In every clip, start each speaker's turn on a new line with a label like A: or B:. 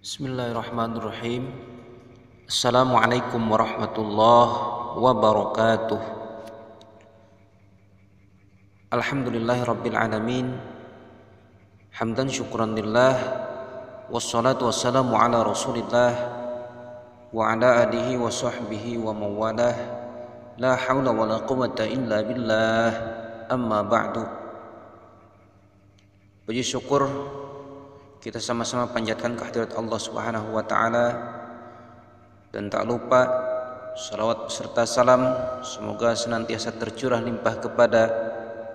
A: Bismillahirrahmanirrahim. Assalamualaikum warahmatullahi wabarakatuh. Alhamdulillahi rabbil alamin. Hamdan syukran lillah. Wassalatu wassalamu ala rasulillah wa ala alihi wa sahbihi wa mawalah. La hawla wa la quwwata illa billah. Amma ba'du. Puji syukur kita sama-sama panjatkan kehadirat Allah Subhanahu wa taala, dan tak lupa salawat beserta salam semoga senantiasa tercurah limpah kepada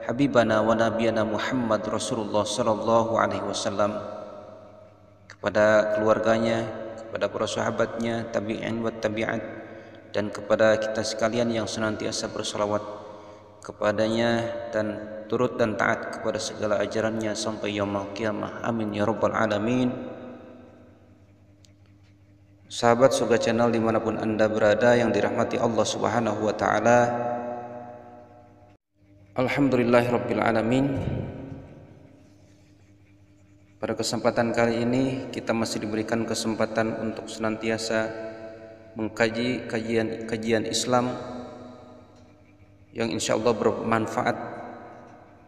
A: habibana wa nabiyana Muhammad Rasulullah sallallahu alaihi wasallam, kepada keluarganya, kepada para sahabatnya, tabi'in wa tabi'at, dan kepada kita sekalian yang senantiasa bersalawat kepadanya dan turut dan taat kepada segala ajarannya sampai yaumul qiyamah. Amin ya rabbal alamin. Sahabat Surga Channel dimanapun anda berada yang dirahmati Allah Subhanahu wa ta'ala, alhamdulillahirabbil alamin. Pada kesempatan kali ini kita masih diberikan kesempatan untuk senantiasa mengkaji kajian Islam yang insya Allah bermanfaat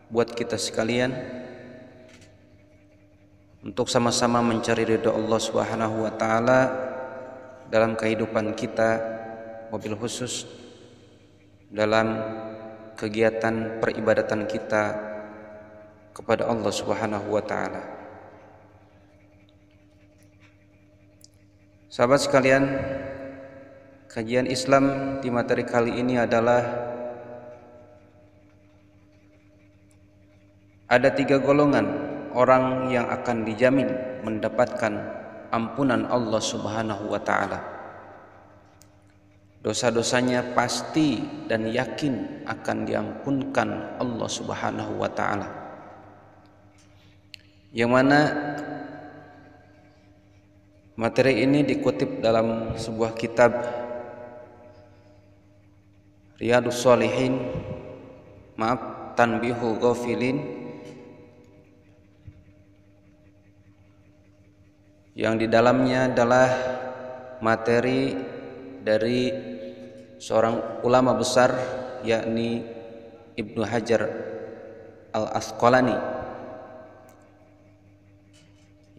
A: buat kita sekalian, untuk sama-sama mencari ridha Allah Subhanahu wa taala dalam kehidupan kita, wabil khusus dalam kegiatan peribadatan kita kepada Allah Subhanahu wa taala. Sahabat sekalian, kajian Islam di materi kali ini adalah ada 3 golongan orang yang akan dijamin mendapatkan ampunan Allah Subhanahu wa ta'ala. Dosa-dosanya pasti dan yakin akan diampunkan Allah Subhanahu wa ta'ala. Yang mana materi ini dikutip dalam sebuah kitab Riyadhus Shalihin, Tanbihul Ghafilin, yang di dalamnya adalah materi dari seorang ulama besar, yakni Ibnu Hajar Al-Asqalani,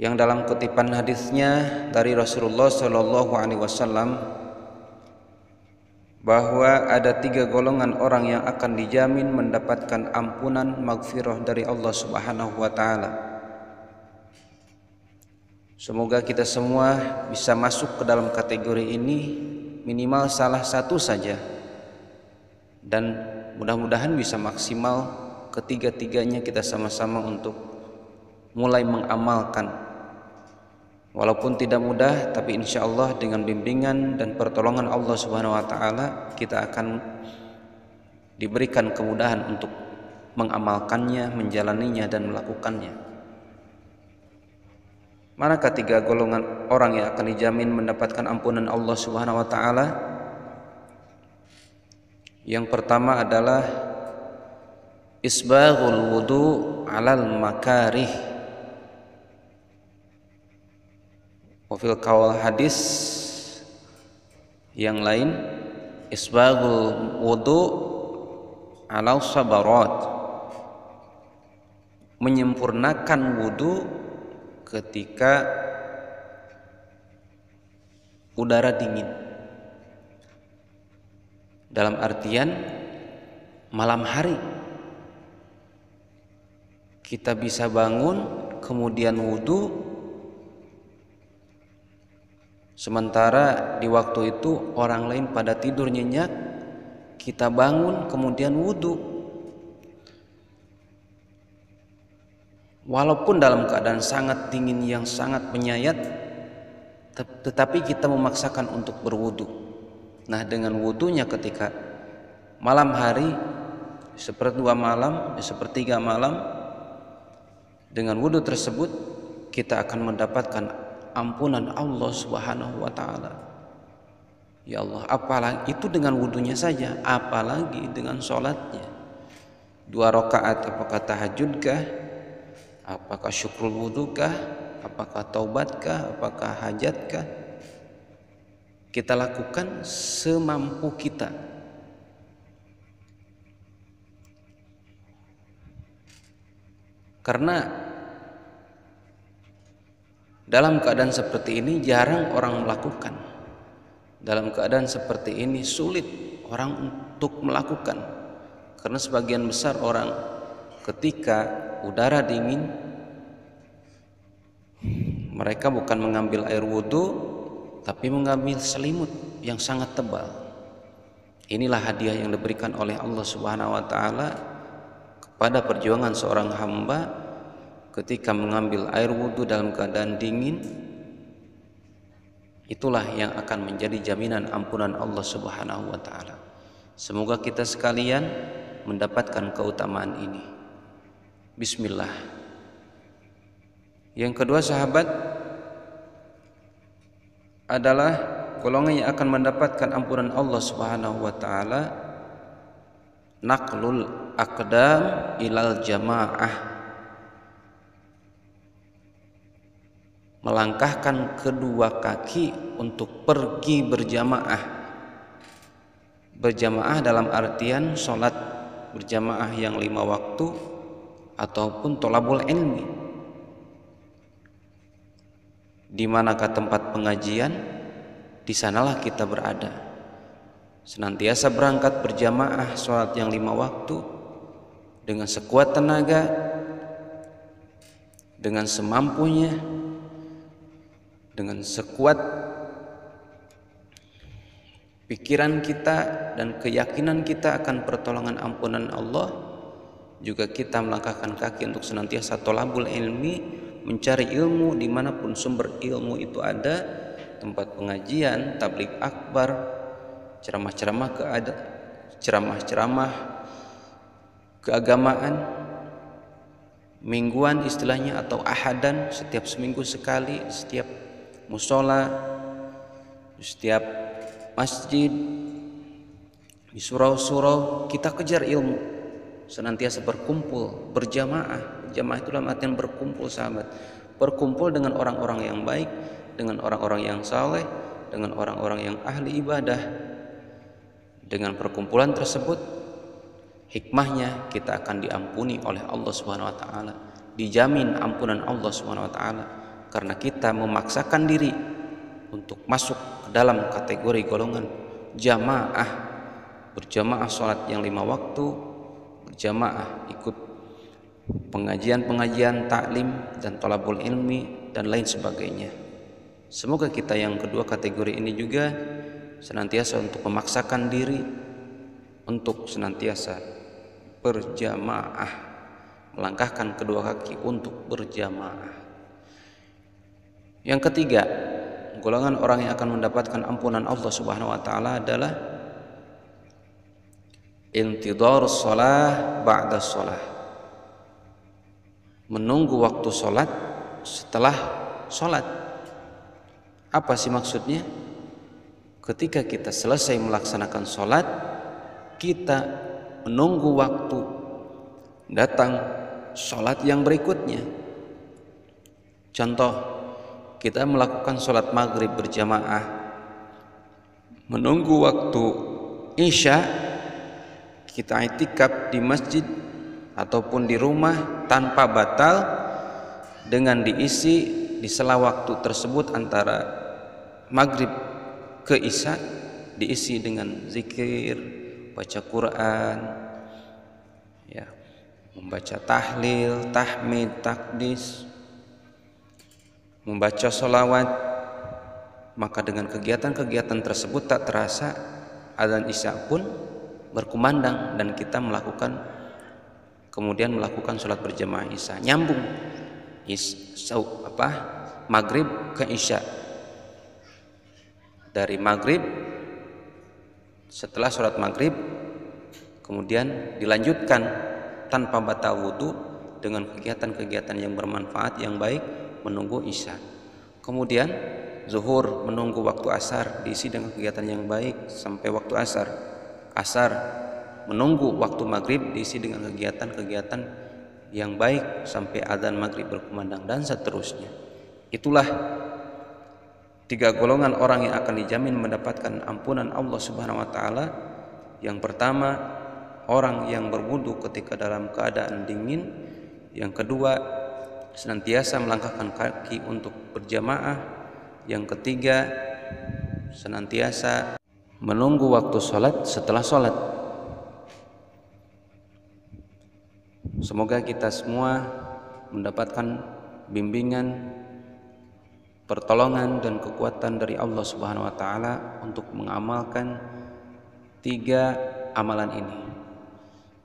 A: yang dalam kutipan hadisnya dari Rasulullah Shallallahu alaihi wasallam bahwa ada 3 golongan orang yang akan dijamin mendapatkan ampunan maghfirah dari Allah Subhanahu wa taala. Semoga kita semua bisa masuk ke dalam kategori ini, minimal salah satu saja, dan mudah-mudahan bisa maksimal ketiga-tiganya kita sama-sama untuk mulai mengamalkan. Walaupun tidak mudah, tapi insya Allah dengan bimbingan dan pertolongan Allah Subhanahu wa ta'ala kita akan diberikan kemudahan untuk mengamalkannya, menjalaninya, dan melakukannya. Manakah 3 golongan orang yang akan dijamin mendapatkan ampunan Allah Subhanahu wa ta'ala? Yang pertama adalah isbaghul wudu 'alal makarih. Wafil qaul hadis yang lain, isbaghul wudu 'alal sabarat, menyempurnakan wudu ketika udara dingin, dalam artian malam hari kita bisa bangun kemudian wudu, sementara di waktu itu orang lain pada tidur nyenyak, kita bangun kemudian wudu. Walaupun dalam keadaan sangat dingin yang sangat menyayat, tetapi kita memaksakan untuk berwudu. Nah, dengan wudunya ketika malam hari, sepertiga malam, dengan wudu tersebut kita akan mendapatkan ampunan Allah Subhanahu wa ta'ala. Ya Allah, apalagi itu dengan wudunya saja, apalagi dengan sholatnya. 2 rakaat, apakah tahajudkah, apakah syukrul wudukah, apakah taubatkah, apakah hajatkah, kita lakukan semampu kita. Karena dalam keadaan seperti ini jarang orang melakukan. Dalam keadaan seperti ini sulit orang untuk melakukan. Karena sebagian besar orang ketika udara dingin, mereka bukan mengambil air wudhu, tapi mengambil selimut yang sangat tebal. Inilah hadiah yang diberikan oleh Allah Subhanahu wa taala kepada perjuangan seorang hamba ketika mengambil air wudhu dalam keadaan dingin. Itulah yang akan menjadi jaminan ampunan Allah Subhanahu wa taala. Semoga kita sekalian mendapatkan keutamaan ini. Bismillah. Yang kedua sahabat adalah golongan yang akan mendapatkan ampunan Allah Subhanahu wa taala, naqlul aqdam ilal jamaah, melangkahkan kedua kaki untuk pergi berjamaah. Berjamaah dalam artian sholat berjamaah yang 5 waktu ataupun tholabul ilmi. Di manakah tempat pengajian, di sanalah kita berada. Senantiasa berangkat berjamaah sholat yang 5 waktu dengan sekuat tenaga, dengan semampunya, dengan sekuat pikiran kita dan keyakinan kita akan pertolongan ampunan Allah. Juga kita melangkahkan kaki untuk senantiasa tholabul ilmi, mencari ilmu dimanapun sumber ilmu itu ada, tempat pengajian, tabligh akbar, ceramah-ceramah keagamaan, mingguan istilahnya atau ahadan, setiap seminggu sekali, setiap musola, setiap masjid, di surau-surau kita kejar ilmu, senantiasa berkumpul, berjamaah. Jamaah itu dalam artian berkumpul sahabat, berkumpul dengan orang-orang yang baik, dengan orang-orang yang saleh, dengan orang-orang yang ahli ibadah. Dengan perkumpulan tersebut, hikmahnya kita akan diampuni oleh Allah Subhanahu wa taala, dijamin ampunan Allah Subhanahu wa taala, karena kita memaksakan diri untuk masuk ke dalam kategori golongan jamaah, berjamaah sholat yang 5 waktu, berjamaah ikut pengajian-pengajian taklim dan tholabul ilmi dan lain sebagainya. Semoga kita yang kedua kategori ini juga senantiasa untuk memaksakan diri untuk senantiasa berjamaah, melangkahkan kedua kaki untuk berjamaah. Yang ketiga, golongan orang yang akan mendapatkan ampunan Allah Subhanahu wa taala adalah intidharus shalah ba'da shalah, menunggu waktu sholat setelah sholat. Apa sih maksudnya? Ketika kita selesai melaksanakan sholat, kita menunggu waktu datang sholat yang berikutnya. Contoh, kita melakukan sholat maghrib berjamaah, menunggu waktu isya, kita i'tikaf di masjid ataupun di rumah tanpa batal, dengan diisi di sela waktu tersebut antara maghrib ke isya, diisi dengan zikir, baca Quran, ya, membaca tahlil, tahmid, takdis, membaca sholawat. Maka dengan kegiatan-kegiatan tersebut tak terasa azan isya pun berkumandang dan kita kemudian melakukan sholat berjamaah isya, nyambung maghrib ke isya. Dari maghrib, setelah sholat maghrib kemudian dilanjutkan tanpa batal wudhu dengan kegiatan-kegiatan yang bermanfaat, yang baik, menunggu isya. Kemudian zuhur, menunggu waktu asar, diisi dengan kegiatan yang baik sampai waktu asar. Asar, menunggu waktu maghrib, diisi dengan kegiatan-kegiatan yang baik sampai adzan maghrib berkumandang, dan seterusnya. Itulah 3 golongan orang yang akan dijamin mendapatkan ampunan Allah Subhanahu wa taala. Yang pertama, orang yang berwudu ketika dalam keadaan dingin. Yang kedua, senantiasa melangkahkan kaki untuk berjamaah. Yang ketiga, senantiasa menunggu waktu sholat setelah sholat. Semoga kita semua mendapatkan bimbingan, pertolongan dan kekuatan dari Allah Subhanahu wa taala untuk mengamalkan 3 amalan ini.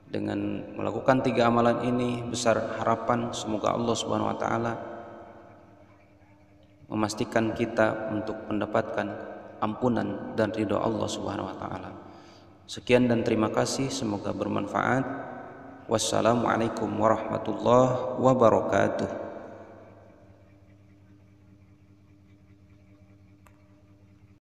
A: Dengan melakukan 3 amalan ini, besar harapan semoga Allah Subhanahu wa taala memastikan kita untuk mendapatkan ampunan dan ridha Allah Subhanahu wa taala. Sekian dan terima kasih, semoga bermanfaat. Wassalamualaikum warahmatullahi wabarakatuh.